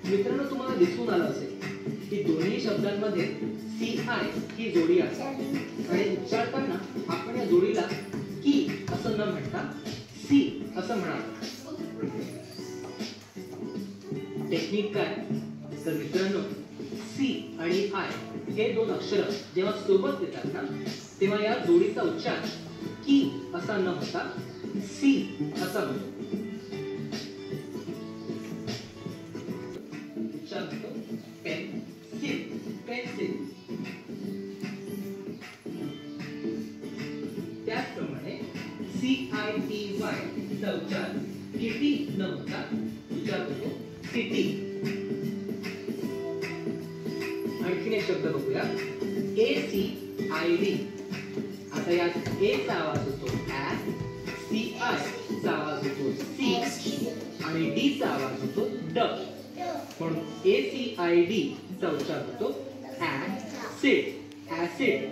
मित्रांनो, तुम्हाला दिसून आलं असेल की दोन्ही शब्दांमध्ये CI ही जोडी आहे आणि उच्चारताना आपण या जोडीला की असं न म्हणता सी असं म्हणावं. टेक्निक काय तर मित्रांनो, सी आणि आय हे दोन अक्षर जेव्हा सोबत येतात ना तेव्हा या जोडीचा उच्चार की असा न होता सी असा होतो. उच्चार होतो पेन्सिल, पेन्सिल. त्याचप्रमाणे CITY चा उच्चार किटी न होता उच्चार होतो सिटी. आणखीन एक शब्द बघूया, ACID. आता यात ए चा आवाज होतो ऍ, CI चा आवाज होतो सी आणि डी चा आवाज होतो ड. म्हणून ACID चा उच्चार होतो ऍसिड, ऍसिड.